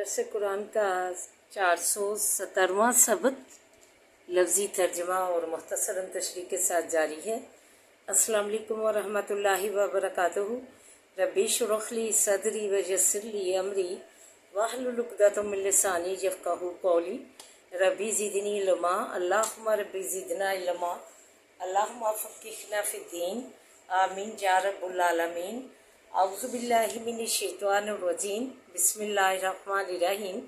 दरस कुरान का 470वां सबक लफ्ज़ी तर्जमा और मुख्तसरन तशरीह के साथ जारी है। अस्सलाम वालेकुम व रहमतुल्लाहि व बरकातुहू। रब्बी शुरह ली सदरी व यस्सिर ली अमरी वहलुल उक़दतम मिन लिसानी यफ़क़हू क़ौली। रब्बी ज़िदनी इल्मा अल्लाहुम्मा रब्बी ज़िदना इल्मा अल्लाहुम्मा फ़क़्क़िहना फ़िद्दीन आमीन या रब्बुल आलमीन। औज़ु बिल्लाहि मिनश शैतानिर रजीम बिस्मिल्लाहिर रहमानिर रहीम।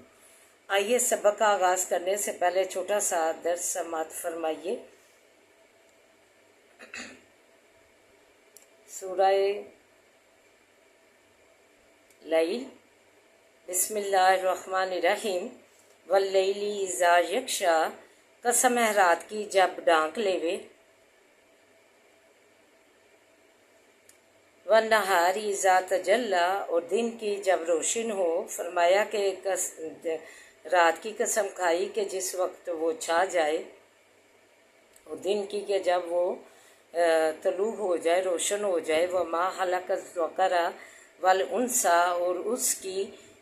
आइए सबक का आगाज़ करने से पहले छोटा सा दर्स समाअत फरमाइए। सूरह लैल बिस्मिल्लाहिर रहमानिर रहीम। वल्लैलि इज़ा यग़शा, कसम है रात की जब डांक लेवे। वन्नहारी इज़ा तजल्ला, और दिन की जब रोशन हो। फरमाया कि रात की कसम खाई कि जिस वक्त वो छा जाए, और दिन की कि जब वो तलू हो जाए, रोशन हो जाए। वह माँ हलकत ज़करा वल उनसा, और उसकी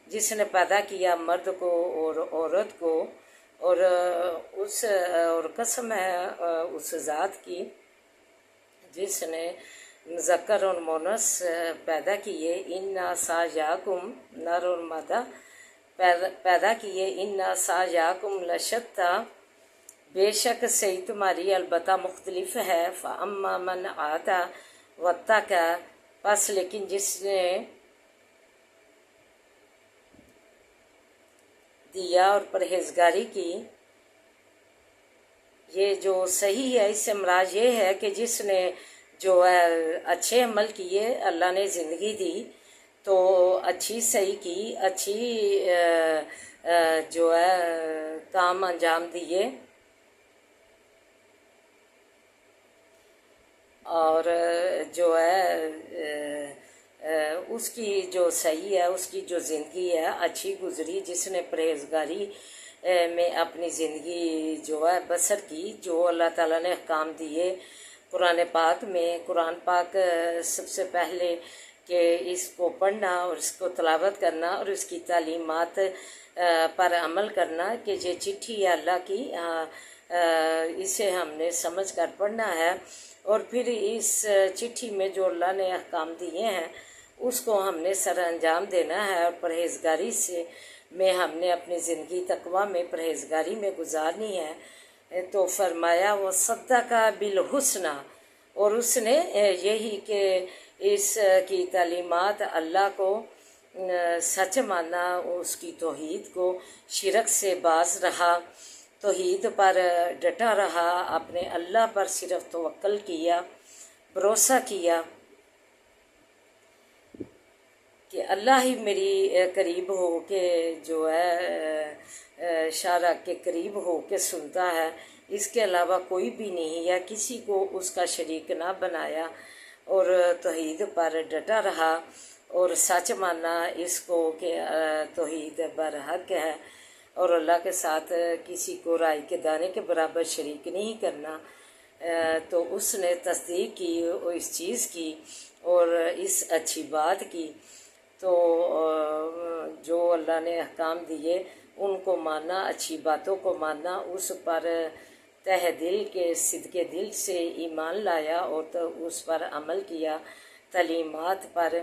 जिसने पैदा किया मर्द को और औरत को। और कसम है उस ज़ात की जिसने मुज़क्कर और मोनस पैदा किए। इन्ना सायाकुम नर और मादा पैदा किए। इन्ना सायाकुम लशत्ता, बेशक सही तुम्हारी अलबत्ता मुख्तलिफ है। फ़अम्मा मन आता वत्तका, बस लेकिन जिसने दिया और परहेजगारी की। ये जो सही है इससे मुराद ये है कि जिसने जो है अच्छे अमल किए, अल्लाह ने ज़िंदगी दी तो अच्छी सही की, अच्छी जो है काम अंजाम दिए। और जो है उसकी जो सही है, उसकी जो ज़िंदगी है अच्छी गुजरी, जिसने परहेजगारी में अपनी ज़िंदगी जो है बसर की। जो अल्लाह ताला ने अहकाम दिए कुरान पाक में। कुरान पाक सबसे पहले कि इसको पढ़ना और इसको तलावत करना और इसकी तालीमात पर अमल करना कि ये चिट्ठी है अल्लाह की, इसे हमने समझ कर पढ़ना है। और फिर इस चिट्ठी में जो अल्लाह ने अहकाम दिए हैं उसको हमने सर अंजाम देना है। और परहेजगारी से में हमने अपनी ज़िंदगी तकवा में परहेजगारी में गुजारनी है। तो फरमाया वो सद्दका बिल हुस्ना, और उसने यही कि इस की तालीमात अल्लाह को सच माना, उसकी तौहीद को शिरक से बाज रहा, तौहीद पर डटा रहा, अपने अल्लाह पर सिर्फ तवक्कल किया, भरोसा किया कि अल्लाह ही मेरी करीब हो के जो है शारा के करीब हो के सुनता है, इसके अलावा कोई भी नहीं है, किसी को उसका शरीक ना बनाया। और तौहीद पर डटा रहा और सच माना इसको कि तौहीद बरहक है और अल्लाह के साथ किसी को राई के दाने के बराबर शरीक नहीं करना। तो उसने तस्दीक की और इस चीज़ की और इस अच्छी बात की। तो जो अल्लाह ने अहकाम दिए उनको माना, अच्छी बातों को माना, उस पर तह दिल के सिद्के दिल से ईमान लाया और तो उस पर अमल किया तालीमात पर।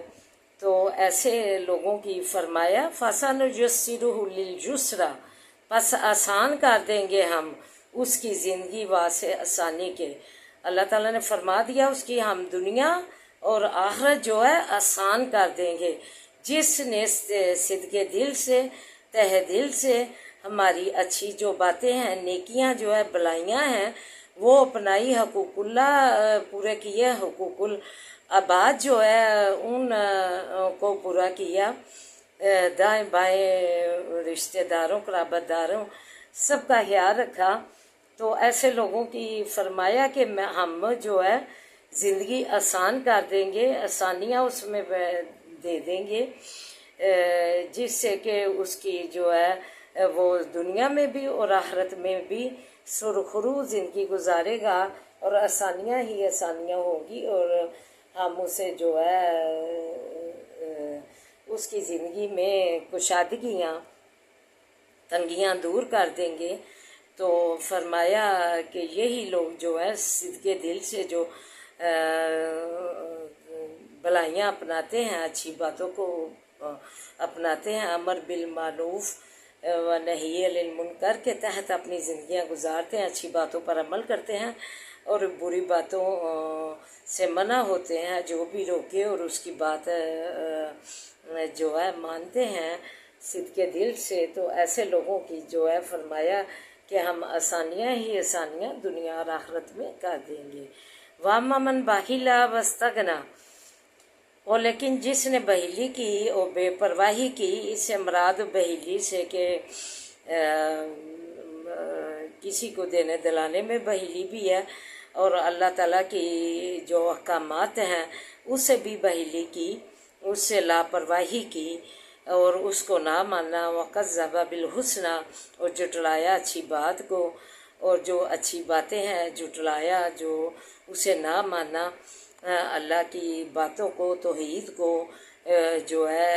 तो ऐसे लोगों की फरमाया फ़सन यस्सिरुहु लिल युस्रा, बस आसान कर देंगे हम उसकी ज़िंदगी वासे आसानी के। अल्लाह ताला ने फरमा दिया उसकी हम दुनिया और आखिरत जो है आसान कर देंगे। जिसने सिद्के दिल से तह दिल से हमारी अच्छी जो बातें हैं, नेकियां जो है, भलाइयाँ हैं, वो अपनाई, हकूकुल्लाह पूरे किए, हकूकुल आबाद जो है उन को पूरा किया, दाएं बाएं रिश्तेदारों क़राबतदारों सबका ख्याल रखा। तो ऐसे लोगों की फरमाया कि हम जो है ज़िंदगी आसान कर देंगे, आसानियाँ उसमें दे देंगे, जिससे कि उसकी जो है वो दुनिया में भी और आखिरत में भी सुरखरू ज़िंदगी गुजारेगा और आसानियाँ ही आसानियाँ होगी। और हम उसे जो है उसकी ज़िंदगी में कुशादगियाँ تنگیاں دور کر دیں گے۔ تو فرمایا کہ یہی لوگ جو ہے صدقے دل سے جو بھلائیاں اپناتے ہیں، اچھی باتوں کو اپناتے ہیں، امر بالمعروف و نہی عن المنکر کے تحت اپنی زندگیاں گزارتے ہیں، اچھی باتوں پر عمل کرتے ہیں اور بری باتوں سے منع ہوتے ہیں، جو بھی روکے اور اس کی بات جو ہے مانتے ہیں صدقے دل سے، تو ایسے لوگوں کی جو ہے فرمایا کہ ہم آسانیاں ہی آسانیاں دنیا اور آخرت میں کر دیں گے۔ وَأَمَّا مَنْ بَخِلَ وَاسْتَغْنَىٰ، اور لیکن جس نے بخیلی کی اور بے پرواہی کی، اس سے مراد بخیلی سے کہ کسی کو دینے دلانے میں بخیلی بھی ہے، اور اللہ تعالیٰ کی جو احکامات ہیں اس سے بھی بخیلی کی، اس سے لاپرواہی کی اور اس کو نہ مانا، وَكَذَّبَ بِالْحُسْنَىٰ، اور جھٹلایا اچھی بات کو، اور جو اچھی باتیں ہیں جھٹلایا، جو اسے نہ مانا، اللہ کی باتوں کو، توحید کو، جو ہے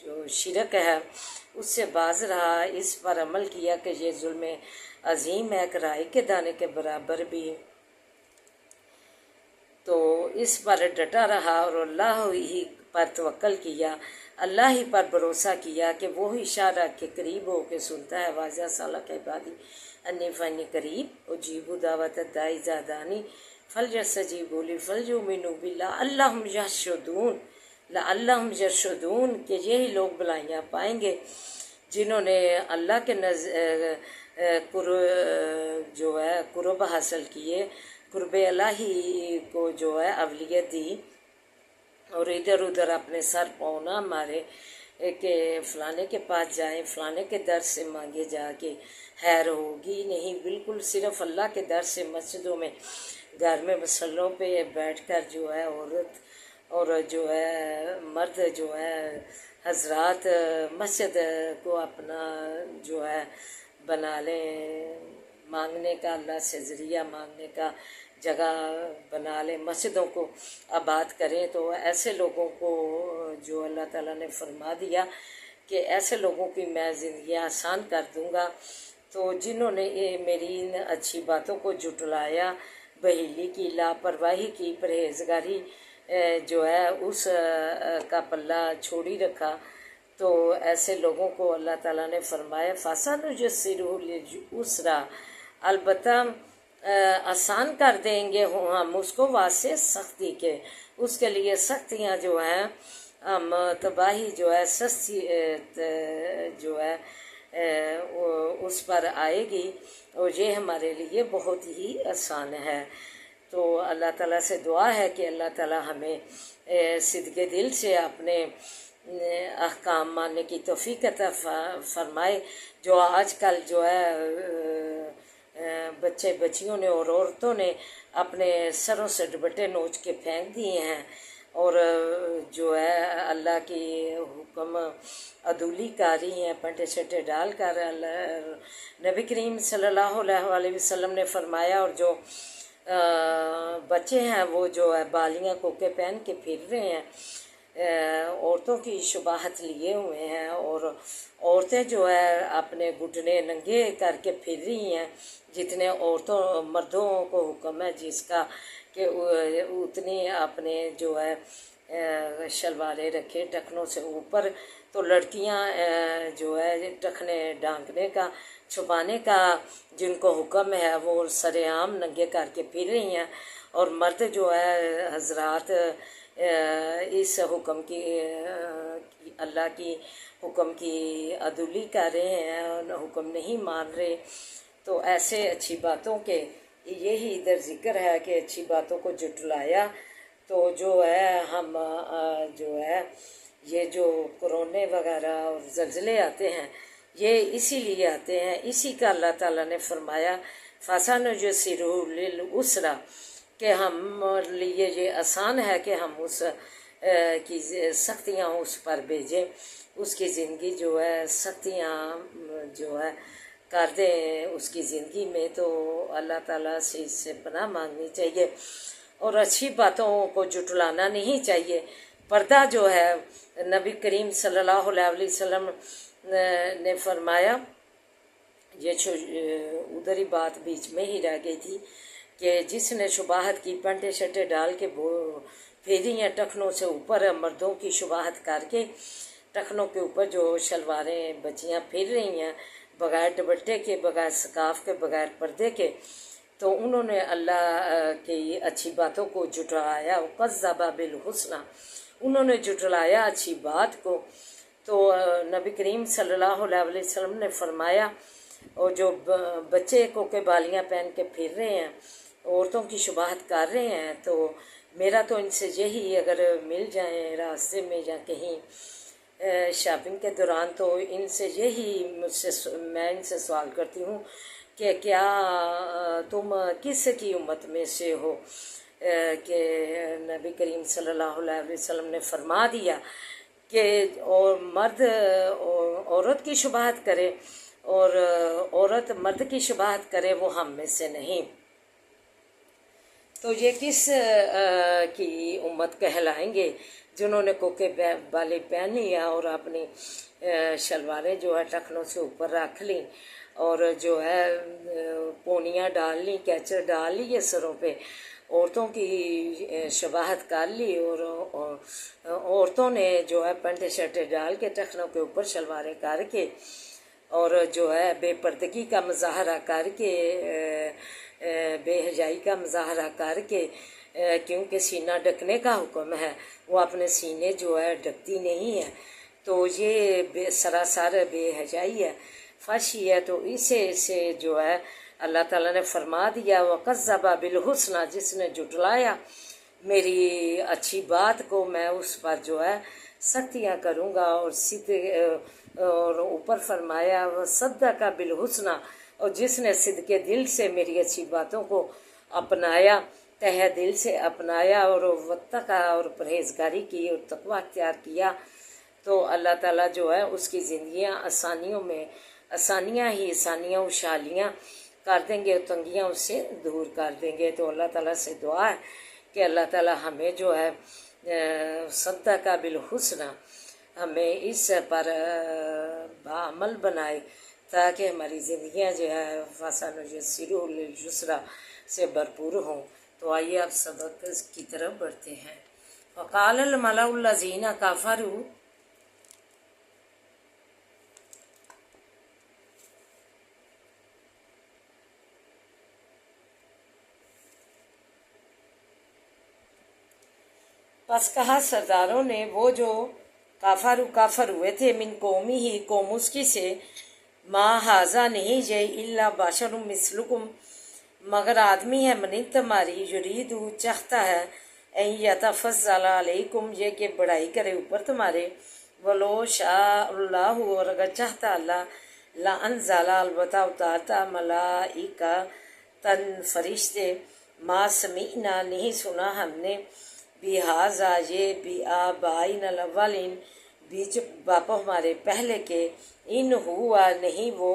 جو شرک ہے اس سے باز رہا، اس پر عمل کیا کہ یہ ظلم عظیم ہے، رائی کے دانے کے برابر بھی، تو اس پر ڈٹا رہا اور اللہ ہی پر توکل کیا، اللہ ہی پر بھروسہ کیا کہ وہی اشارہ کے قریب ہو کے سنتا ہے، واضح صالح کے عبادی انی فانی قریب اجیب دعوت الداعی اذا دعانی فلیستجیبوا لی فلیؤمنوا بی لعلہم یرشدون، لعلہم یرشدون، کہ یہی لوگ بھلائیاں پائیں گے جنہوں نے اللہ کے جو ہے قرب حاصل کیے، قرب الہی کو جو ہے اولویت دی، اور ادھر ادھر اپنے سر پاؤں نہ مارے کہ فلانے کے پاس جائیں، فلانے کے در سے مانگے جا کے خیر ہوگی، نہیں، بالکل صرف اللہ کے در سے، مسجدوں میں، گھر میں مسلوں پہ بیٹھ کر جو ہے عورت اور جو ہے مرد جو ہے حضرات مسجد کو اپنا جو ہے بنا لیں، مانگنے کا، اللہ سے ذریعہ مانگنے کا جگہ بنا لیں، مسجدوں کو آباد کریں، تو ایسے لوگوں کو جو اللہ تعالیٰ نے فرما دیا کہ ایسے لوگوں کی میں زندگی آسان کر دوں گا، تو جنہوں نے میری ان اچھی باتوں کو جھٹلایا، بخیلی کی، لاپرواہی کی، پرہیزگاری جو ہے اس کا پلہ چھوڑی رکھا، تو ایسے لوگوں کو اللہ تعالیٰ نے فرمایا فَسَنُيَسِّرُهُ لِلْعُسْرَىٰ، البتہ آسان کر دیں گے ہم اس کو واسطے سختی کے، اس کے لیے سختیاں جو ہیں ہم تباہی جو ہے سستی جو ہے اس پر آئے گی، اور یہ ہمارے لیے بہت ہی آسان ہے۔ تو اللہ تعالیٰ سے دعا ہے کہ اللہ تعالیٰ ہمیں صدقے دل سے اپنے احکام ماننے کی توفیق عطا فرمائے۔ جو آج کل جو ہے بچے بچیوں نے اور عورتوں نے اپنے سروں سے دوپٹے نوچ کے پھینک دیے ہیں، اور جو ہے اللہ کی حکم عدولی کاری ہیں، پنٹے شٹے ڈال کر، نبی کریم صلی اللہ علیہ وسلم نے فرمایا، اور جو بچے ہیں وہ جو ہے بالیاں کوکے پہن کے پھر رہے ہیں، عورتوں کی شباہت لیے ہوئے ہیں، اور عورتیں جو ہے اپنے گھٹنے ننگے کر کے پھر رہی ہیں، جتنے عورتوں مردوں کو حکم ہے جس کا کہ اتنی اپنے جو ہے شلواریں رکھیں ٹخنوں سے اوپر، تو لڑکیاں جو ہے ٹخنے ڈھانکنے کا، چھپانے کا جن کو حکم ہے وہ سر عام ننگے کر کے پھر رہی ہیں، اور مرد جو ہے حضرات اس حکم کی، اللہ کی حکم کی عدولی کر رہے ہیں، حکم نہیں مان رہے، تو ایسے اچھی باتوں کے یہی ادھر ذکر ہے کہ اچھی باتوں کو جھٹلایا، تو جو ہے ہم جو ہے یہ جو کورونے وغیرہ اور زلزلے آتے ہیں یہ اسی لیے آتے ہیں، اسی کا اللہ تعالیٰ نے فرمایا فَسَنُيَسِّرُهُ لِلْعُسْرَىٰ، کہ ہم لیے یہ آسان ہے کہ ہم اس کی سختیاں اس پر بھیجیں، اس کی زندگی جو ہے سختیاں جو ہے کر دیں اس کی زندگی میں، تو اللہ تعالیٰ سے اس سے پناہ مانگنی چاہیے، اور اچھی باتوں کو جھٹلانا نہیں چاہیے، पर्दा जो है नबी करीम सल्लल्लाहु अलैहि वसल्लम ने फरमाया, ये उधर ही बात बीच में ही रह गई थी कि जिसने शुबाहत की पंटे शटे डाल के फेरी या टखनों से ऊपर, मर्दों की शुबाहत करके टखनों के ऊपर जो शलवारें बच्चियाँ फिर रही हैं बग़ैर दुपट्टे के, बग़ैर सकाफ के, बग़ैर पर्दे के, तो उन्होंने अल्लाह की अच्छी बातों को जुटलाया। कज़्ज़बा बिल हुस्ना, उन्होंने जुटलाया अच्छी बात को। तो नबी करीम सल्लल्लाहु अलैहि वसल्लम ने फरमाया, और जो बच्चे को के बालियाँ पहन के फिर रहे हैं, औरतों की शुबाहत कर रहे हैं, तो मेरा तो इनसे यही, अगर मिल जाएं रास्ते में या कहीं शॉपिंग के दौरान, तो इनसे यही मैं इनसे सवाल करती हूँ कि क्या तुम किस की उम्मत में से हो कि नबी करीम सल्लल्लाहु अलैहि वसल्लम ने फरमा दिया कि और मर्द औरत की शुबाहत करे और औरत मर्द की शुबाहत करे, वो हम में से नहीं। तो ये किस की उम्मत कहलाएंगे जिन्होंने कोके बाली पहनी और अपनी शलवारें जो है टखनों से ऊपर रख ली और जो है पोनियाँ डाल ली, कैचर डाल ली ये सरों पे, औरतों की शबाहत कर ली, और औरतों ने जो है पेंटे शर्टें डाल के टखनों के ऊपर शलवारें करके और जो है बेपर्दगी का मुजाहरा करके, बेहजाई का मुजाहरा करके, क्योंकि सीना ढकने का हुक्म है, वो अपने सीने जो है ढकती नहीं है, तो ये सरासर बेहजाई है, फशी है। तो इसे जो है अल्लाह ताला ने फरमा दिया, वक़ज़्ज़बा बिल हुस्ना, जिसने जुटलाया मेरी अच्छी बात को, मैं उस पर जो है सख्तियाँ करूँगा। और सीधे और ऊपर फरमाया वसद्दक़ बिल हुस्ना, और जिसने सिद्के दिल से मेरी अच्छी बातों को अपनाया, तह दिल से अपनाया, और वत्तक़ा, और परहेज़गारी की और तक़वा अख्तियार किया, तो अल्लाह ताला जो है उसकी ज़िंदगियाँ आसानियों में आसानियाँ ही आसानियाँ उशालियाँ कर देंगे, और तंगियाँ उससे दूर कर देंगे। तो अल्लाह ताला से दुआ है कि अल्लाह ताला हमें जो है सद्दक़ बिल हुस्ना, हमें इस पर बाअमल बनाए, ताकि हमारी ज़िंदगियाँ जो है फसनुयस्सिरुल युस्रा से भरपूर हों। तो आइए आप सबक की तरफ बढ़ते हैं। वक़ालल मलाउल लज़ीना कफ़रू, बस कहा सरदारों ने, वो जो काफर हुए थे, मिन कौमी ही कौम उसकी से, माँ हाजा नहीं जय इल्ला बाशरुम मिसलुकुम, मगर आदमी है मनित तुम्हारी, युरीदु चाहता है, ऐ यतफ़ज़्ज़ला अलैकुम, ये कि बड़ाई करे ऊपर तुम्हारे, वलो शाअल्लाहु, और अगर चाहता अल्लाह, ला अनज़ला, अलबत्ता उतारता, मलाइका तन फरिश्ते, मा समीना, नहीं सुना हमने, बिहाजा, ये बी आबाइन अव्वलिन, बीच बापों हमारे पहले के, इन हुआ, नहीं वो,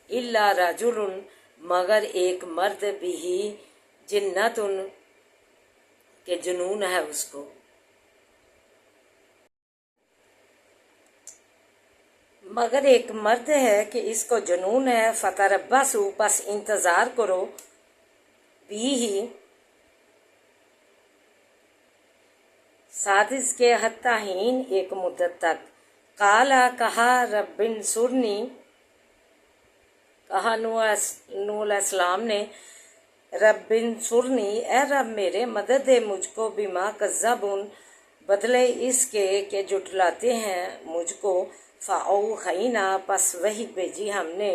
इल्ला रजुलुन, मगर एक मर्द, बिही जिन्नतुन, के जुनून है उसको, मगर एक मर्द है कि इसको जुनून है, फ़तरब्बसू, बस इंतज़ार करो, भी ही साथ इसके हत्ताहीन, एक मुद्दत तक, काला, कहा, रब्बिन सुरनी, कहा नूह अलैहिस्सलाम ने, रब्बिन सुरनी, ए रब मेरे मदद दे मुझको, बिमा कज़्ज़बून, बदले इसके के जुटलाते हैं मुझको, फ़अौहैना, पस वही भेजी हमने,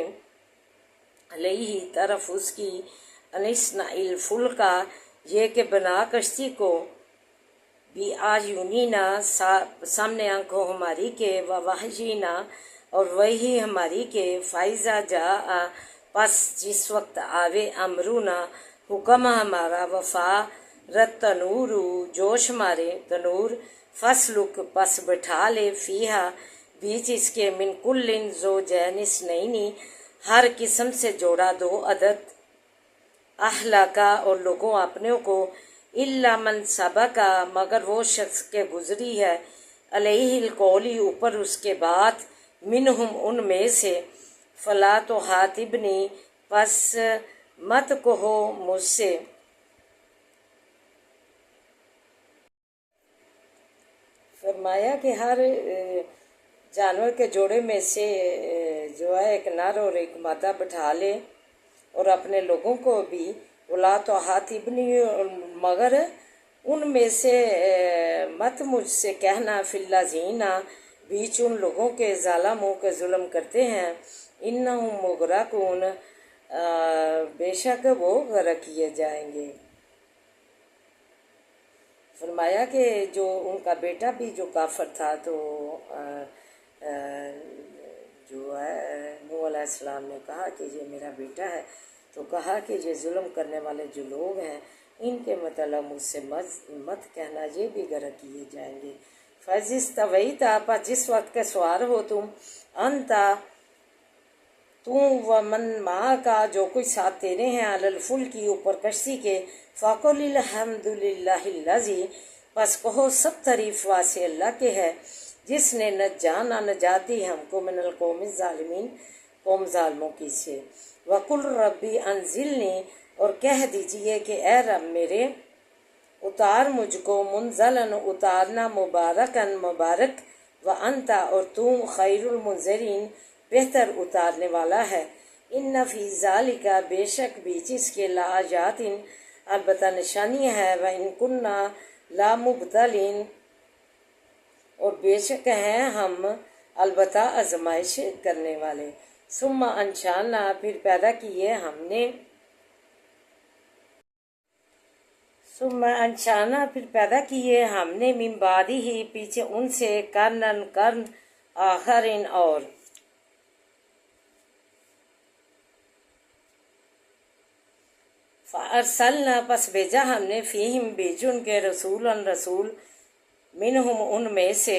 अलैहि, तरफ उसकी, अनिस्नाइल फुल्का, ये के बना कश्ती को, भी आयुनीना, सामने आंखों हमारी के, वहयीना, और वही हमारी के, फ़ाइज़ा जा, पस जिस वक्त आवे, अमरूना, हुक्म हमारा, वफ़ा रत तनूरू, जोश मारे तनूर, फसलुक, पस बैठा ले, फ़ीहा, बीच इसके, मिन कुल्लिन ज़ौजैन इस्नैनी, हर किस्म से जोड़ा दो अदद, अहला का, और लोगों अपनों को, इल्ला मन सबका मगर वो शख्स के गुजरी है अलैहिल कौली ऊपर उसके बात मिनहुम उनमें से फला तो हातिबनी बस मत कहो मुझसे। फरमाया कि हर जानवर के जोड़े में से जो है एक नर और एक मादा बिठा ले और अपने लोगों को भी उला तो हातिबनी मगर उनमें से मत मुझसे कहना फिल्लाजीना बीच उन लोगों के ज़ालिमों के जुल्म करते हैं इन्नहुम मुगरकून बेशक वो गर्क किए जाएंगे। फरमाया कि जो उनका बेटा भी जो काफर था तो जो है नूह अलैहिस्सलाम ने कहा कि ये मेरा बेटा है, तो कहा कि ये जुल्म करने वाले जो लोग हैं इनके मतलब मुझसे मत कहना, ये भी गर्क किए जाएंगे। फजिस तवई था जिस वक्त के सवार हो तुम अंता तू व मन माँ का जो कुछ साथ तेरे हैं अलल फुल की ऊपर कश्ती के फ़कुलिल हम्दुलिल्लाहिल्लज़ी बस कहो सब तारीफ वासे अल्लाह के है जिसने नजात दी हमको मिनल कौम ज़ालिमीन कौम ज़ालिमों की से। वकुल रब्बी अंजिलनी और कह दीजिए कि ए रब मेरे उतार मुझको मुंजलन उतारना मुबारकन मुबारक व अंता और तू खैरुल मुंजरीन बेहतर उतारने वाला है। इन फी ज़ालिका बेशक बीच इसके लाआयातिन अलबत्ता निशानियाँ है व इन कुन्ना ला मुबतलीन और बेशक हैं हम अलबत्ता आजमाइश करने वाले। सुम्मा अंशाना फिर पैदा किए हमने मिन बादी ही पीछे उनसे कर्नन कर्न आखरिन और फ़अरसलना पस भेजा हमने फ़ीहिम भेजुन के रसूल मिनहुम उनमें से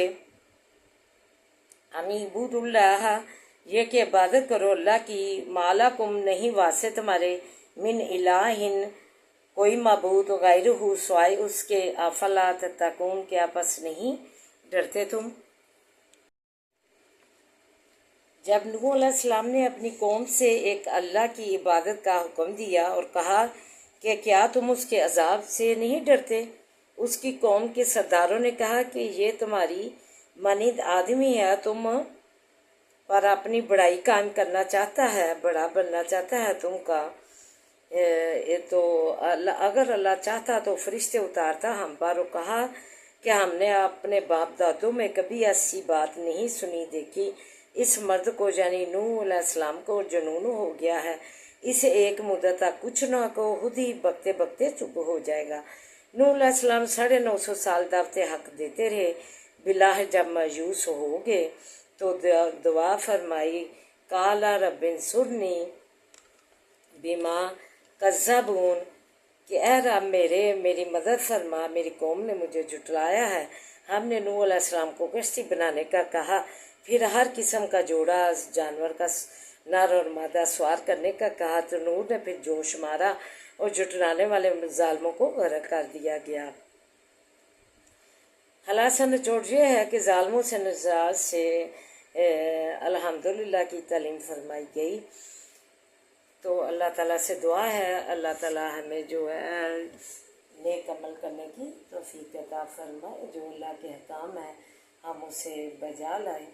अमीबुदुल्लाह ये कि इबादत करो अल्लाह की मालाकुम नहीं वासे तुम्हारे मिन इलाहिन कोई मबूद गैरुहु स्वाय उसके अफला तत्तकून के आपस नहीं डरते तुम। जब नूह अलैहिस्सलाम ने अपनी कौम से एक अल्लाह की इबादत का हुक्म दिया और कहा कि क्या तुम उसके अजाब से नहीं डरते, उसकी कौम के सरदारों ने कहा कि ये तुम्हारी मानिद आदमी है, तुम पर अपनी बड़ाई कायम करना चाहता है, बड़ा बनना चाहता है तुमका। ये तो अगर अल्लाह चाहता तो फरिश्ते उतारता हम पर। और कहा कि हमने अपने बाप दादों में कभी ऐसी बात नहीं सुनी देखी। इस मर्द को यानी नूह अलैहिस्सलाम को जुनून हो गया है, इसे एक मुद्दत तक कुछ न को खुद ही बकते बकते चुप हो जाएगा। नूह अलैहिस्सलाम 950 साल दावते हक देते रहे। बिलाह जब मायूस हो गए तो दुआ फरमाई काला रब्बिन सुरनी बिमा कज़्ज़बून कि ए रब मेरी मदद फरमा, मेरी कौम ने मुझे जुटलाया है। हमने नूह अलैहिस्सलाम को कश्ती बनाने का कहा, फिर हर किस्म का जोड़ा जानवर का नर और मादा सवार करने का कहा, तो नूह ने फिर जोश मारा और जुटलाने वाले जालिमों को गर्क कर दिया गया। खलासा निचोड़ ये है कि जालिमों से निजात से अल्हम्दुलिल्लाह की तालीम फरमाई गई। तो अल्लाह ताला से दुआ है अल्लाह ताला हमें जो है नेक अमल करने की तौफीक अता फरमाए, जो अल्लाह के अहकाम है हम उसे बजा लाए।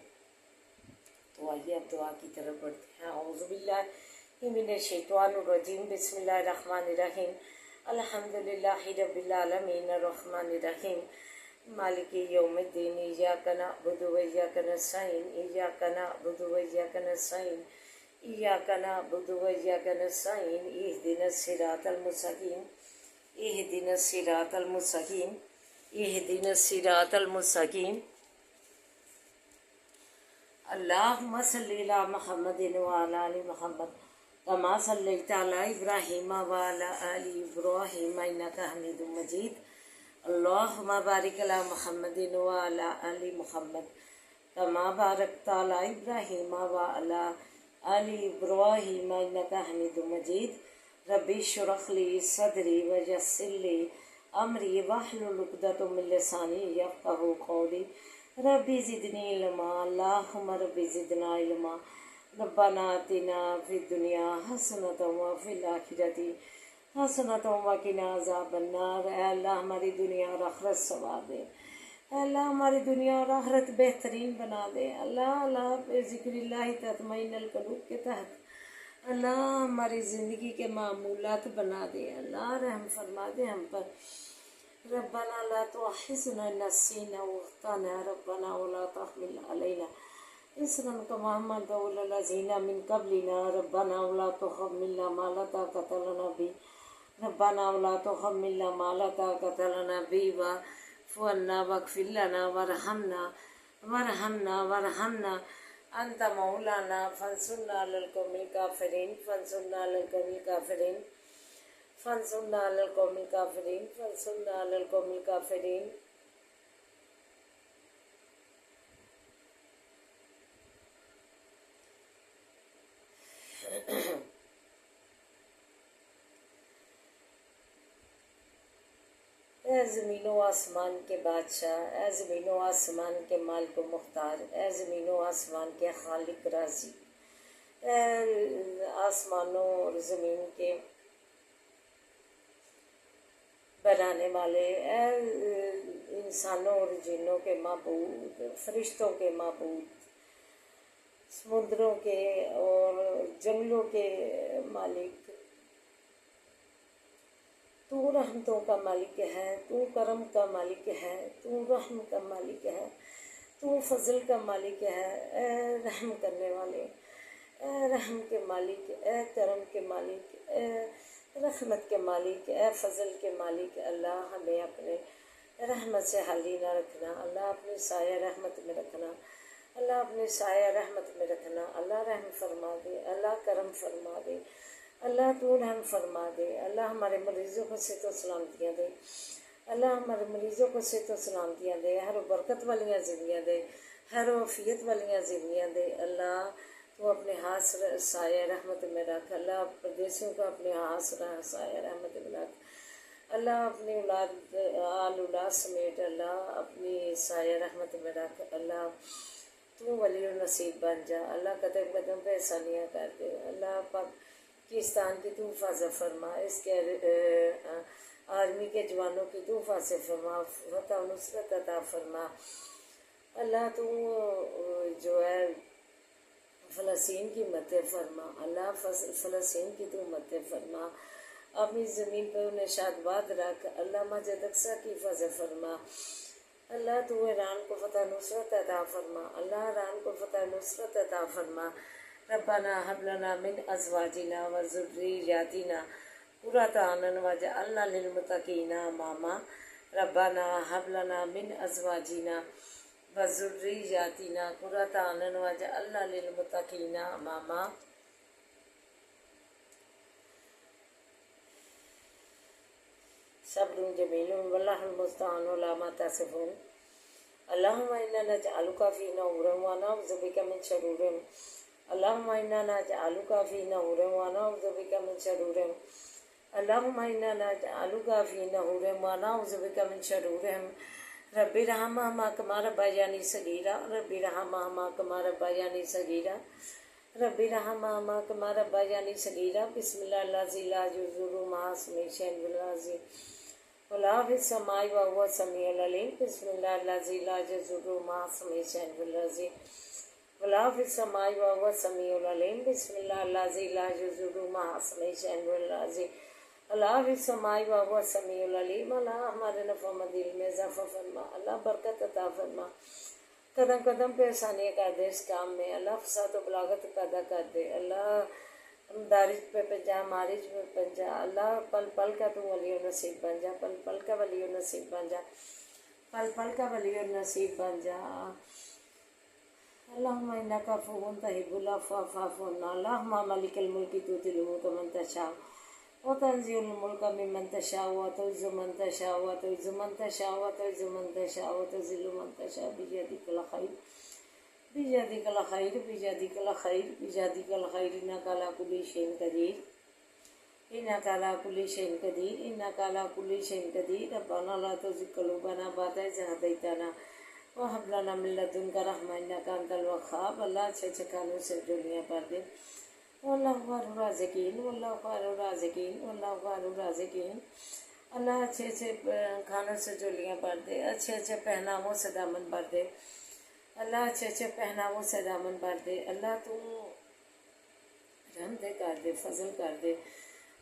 तो आइए अब दुआ की तरफ बढ़ते हैं। औज़ुबिल्लाहि मिनश्शैतानिर्रजीम बिस्मिल्लाहिर्रहमानिर्रहीम अल्हम्दुलिल्लाहि रब्बिल आलमीन अर्रहमानिर्रहीम मालिकी यौमिद्दीन इय्याका नअबुदु व इय्याका नस्तईन इय्याका नअबुदु व इय्याका नस्तईन इय्याका नअबुदु व इय्याका नस्तईन इहदिनस सिरातल मुस्तकीम इहदिनस सिरातल मुस्तकीम इहदिनस सिरातल मुस्तकीम अल्लाहुम्मा सल्लि अला मुहम्मदिन व अला आलि मुहम्मद कमा सल्लैता अला इब्राहीम व अला आलि इब्राहीम इन्नका हमीदुम मजीद। अल्लाहुम्मा बारिक अला मुहम्मदिन व अला आलि मुहम्मद कमा बारकता अला इब्राहीम व अला आलि इब्राहीम इन्नका हमीदुम मजीद। रब्बि इश्रह ली सदरी व यस्सिर ली امری واحلل عقدۃ من لسانی یفقہوا قولی ربی زدنی علما اللہم ربی زدنا علما ربنا آتنا فی الدنیا حسنۃ وفی الآخرۃ حسنۃ وقنا عذاب النار۔ اے اللہ ہماری دنیا اور آخرت سنوار دے، اے اللہ ہماری دنیا اور آخرت بہترین بنا دے۔ اللہ ذکر اللہ تطمئن القلوب کے تحت اللہ ہماری زندگی کے معمولات بنا دے۔ اللہ رحم فرما دے ہم پر۔ ربنا لا تؤاخذنا إن نسينا واخطأنا ربنا ولا تحمل علينا إصرا كما حملته على الذين من قبلنا ربنا ولا تحملنا ما لا طاقة لنا به ربنا ولا تحملنا ما لا طاقة لنا به واعف عنا واغفر لنا وارحمنا أنت مولانا فانصرنا على القوم الكافرين فانصرنا على القوم الكافرين فانصرنا على القوم الكافرين فانصرنا على القوم الكافرين۔ اے زمین و آسمان کے بادشاہ، اے زمین و آسمان کے مالک و مختار، اے زمین و آسمان کے خالق رازی، اے آسمانوں اور زمین کے بنانے والے، اے انسانوں اور جنوں کے معبود، فرشتوں کے معبود، سمندروں کے اور جنگلوں کے مالک، تو رحمتوں کا مالک ہے، تو کرم کا مالک ہے، تو رحم کا مالک ہے، تو فضل کا مالک ہے۔ اے رحم کرنے والے، اے رحم کے مالک، اے کرم کے مالک، اے رحمت کے مالک، اے فضل کے مالک، اللہ ہمیں اپنے رحمت سے خالی نہ رکھنا، اللہ اپنی سایہ رحمت میں رکھنا، اللہ اپنے سایہ رحمت میں رکھنا۔ اللہ رحم فرما دے، اللہ کرم فرما دے، اللہ تو رحم فرما دے۔ اللہ ہمارے مریضوں کو صحت و سلامتیاں دے، اللہ ہمارے مریضوں کو صحت و سلامتیاں دے، ہر برکت والیاں زندگیاں دے، ہر عافیت والیاں زندگیاں دے۔ اللہ تو اپنے ہاتھ سایہ رحمت میں رکھ، اللہ پردیسیوں کو اپنے ہاتھ سایہ رحمت میں رکھ، اللہ اپنی اولاد سمیت اللہ اپنی سایہ رحمت میں رکھ۔ اللہ تو ولی و نصیب بن جا، اللہ قدم قدم پہ احسانیاں کر دے۔ اللہ پاکستان کی تو حفاظت فرما، اس کے آرمی کے جوانوں کی تو حفاظت فرما، فتح و نصرت عطا فرما۔ اللہ تو جو ہے فلسطین کی مدد فرما، اللہ فلسطین کی تو مدد فرما، اپنی زمین پہ انہیں شادباد رکھ۔ اللہ مسجد اقصی کی حفاظت فرما، اللہ تو ایران کو فتح نصرت عطا فرما، اللہ ایران کو فتح نصرت عطا فرما۔ ربنا هب لنا من ازواجنا وذرياتنا قرة اعين واجعلنا للمتقين اماما۔ ربنا هب لنا من ازواجنا وذرياتنا قرة اعين واجعلنا للمتقين اماما۔ صبر جمیل واللہ المستعان علی ما تصفون۔ اللہم انا نجعلک فی نحورہم ونعوذ بک من شرورہم۔ اللہم انا نجعلک فی نحورہم ونعوذ بک من شرورہم۔ اللہم انا نجعلک فی نحورہم ونعوذ بک من شرورہم۔ رب ارحمہما کما ربیانی صغیرا، رب ارحمہما کما ربیانی صغیرا، رب ارحمہما کما ربیانی صغیرا۔ بسم اللہ الذی لا یضر مع اسمہ شیء فی الارض ولا فی السماء وهو السمیع العلیم۔ بسم اللہ الذی لا یضر مع اسمہ شیء فی الارض ولا فی السماء وهو السمیع العلیم۔ بسم اللہ الذی لا یضر مع اسمہ شیء فی الارض ولا فی السماء وهو السمیع العلیم۔ اللہ ہمارے نفع مدیل میں اضافہ فرما، اللہ برکت عطا فرما، قدم قدم پہ آسانیاں کر دے اس کام میں، اللہ فساد و بلاغت پیدا کر دے، اللہ دارج پہ پنجا، مارج پہ پنجا، اللہ پل پل کا تو ولی و نصیب بن جا، پل پل کا ولی و نصیب بن جا، پل پل کا ولی و نصیب بن جا۔ اللہم انک عفو تحب العفو فاعف عنا۔ اللہم مالک الملک تؤتی الملک من تشاء وتنزع الملک ممن تشاء وتعز من تشاء وتعز من تشاء وتعز من تشاء وتذل من تشاء بیدک الخیر بیدک الخیر بیدک الخیر بیدک الخیر انک علی کل شیء قدیر۔ إنك على كل شيء قدير إنك على كل شيء قدير ربنا لا تزغ قلوبنا بعد إذ هديتنا وهب لنا من لدنك رحمة إنك أنت الوهاب اللہ اچھے اچھے کھانوں سے جولیاں بھر دے واللہ خیر الرازقین واللہ خیر الرازقین واللہ خیر الرازقین اللہ اچھے اچھے کھانوں سے جولیاں بھر دے اچھے اچھے پہناووں سے دامن بھر دے اللہ اچھے اچھے پہناووں سے دامن بھر دے اللہ تو رحم دے کر دے فضل کر دے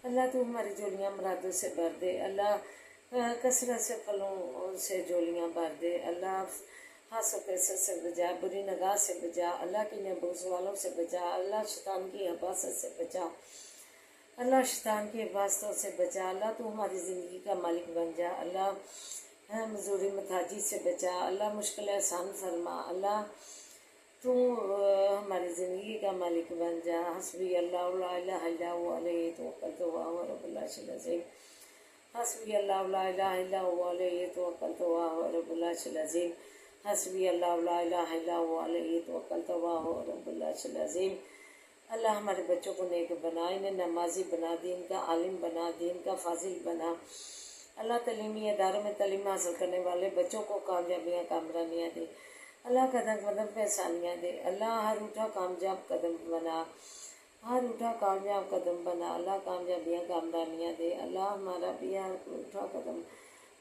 اللہ تو ہماری جولیاں مرادوں سے بھر دے اللہ کثرت سے پھلوں سے جولیاں بھر دے اللہ ہنس و کثرت سے بچا بری نگاہ سے بچا اللہ کی نبوس والوں سے بچا اللہ شیطان کی حفاظت سے بچا اللہ شیطان کی حفاظتوں سے بچا اللہ تو ہماری زندگی کا مالک بن جا اللہ مزوری متاجی سے بچا اللہ مشکل آسان فرما اللہ تو ہماری زندگی کا مالک بن جا حسبی اللہ لا الہ الا هو علیہ توکلت وهو رب العرش العظیم حسبی اللہ لا الہ الا هو علیہ توکلت وهو رب العرش العظیم حسبی اللہ لا الہ الا هو علیہ توکلت وهو رب العرش العظیم اللہ ہمارے بچوں کو نیک بنا انہیں نمازی بنا دین کا عالم بنا دین کا فاضل بنا اللہ تعلیمی اداروں میں تعلیم حاصل کرنے والے بچوں کو کامیابیاں کامرانیاں دے اللہ قدم قدم پہ آسانیاں دے اللہ ہر اٹھا کامیاب قدم بنا ہر اٹھا کامیاب قدم بنا اللہ کامیابیاں کامرانیاں دے اللہ ہمارا بھی ہر اٹھا قدم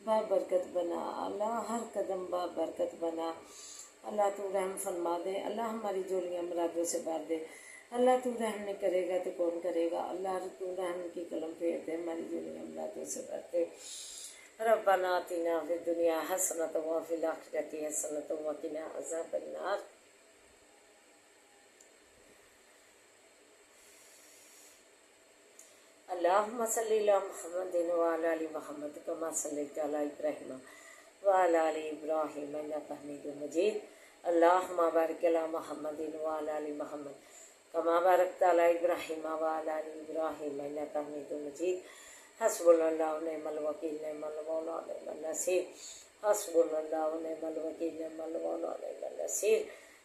با برکت بنا اللہ ہر قدم با برکت بنا اللہ تو رحم فرما دے اللہ ہماری جولیاں مرادوں سے بھر دے اللہ تو رحم نہیں کرے گا تو کون کرے گا اللہ تو رحم کی قلم پھیر دے ہماری جولیاں مرادوں سے بھر دے ربنا آتنا فی الدنیا حسنۃ وفی الآخرۃ حسنۃ وقنا عذاب النار اللہم صلی علی محمد وعلی آل محمد کما صلیت علی ابراہیم وعلی آل ابراہیم انک حمید مجید اللہم بارک علی محمد وعلی آل محمد کما بارکت علی ابراہیم وعلی آل ابراہیم انک حمید مجید حسبنا اللہ ونعم الوکیل نعم المولا ونعم النصیر حسبنا اللہ ونعم الوکیل نعم المولا ونعم النصیر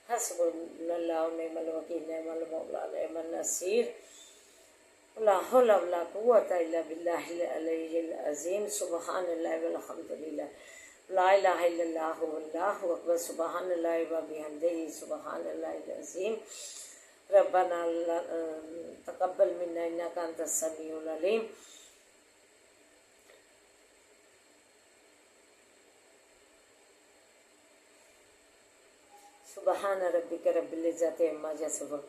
حسبنا اللہ ونعم الوکیل نعم المولا ونعم النصیر لا حول ولا قوة الا باللہ العلی العظیم سبحان اللہ والحمد للہ لا الہ الا اللہ واللہ اکبر سبحان اللہ وبحمدہ سبحان اللہ العظیم ربنا تقبل منا انک انت السمیع العلیم سبحان ربک رب العزت عما یصفون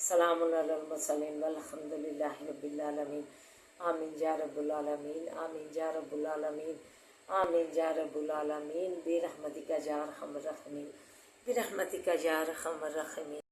سلام علی المرسلین والحمد للہ رب العالمین آمین یا رب العالمین آمین یا رب العالمین آمین یا رب العالمین برحمتک یا ارحم الراحمین برحمتک یا ارحم الراحمین.